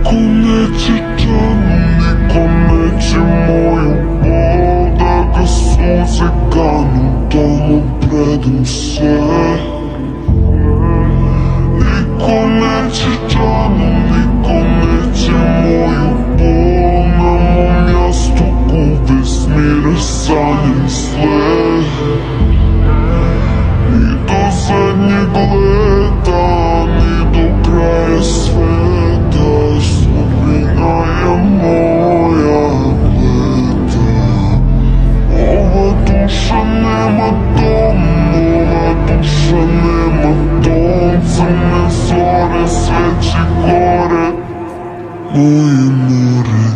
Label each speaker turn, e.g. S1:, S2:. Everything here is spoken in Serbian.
S1: Конече конече мою вода суze kanu tamo predem se. Niko neće džanu, niko neće moju bol. Na mom jastuku bez mira sanjam sve. Ni do zadnjeg leta, ni do kraja sveta, sudbina je moja bleda. Ova duša nema dom, ova duša nema dom. Crne zore, sveće gore, moje more.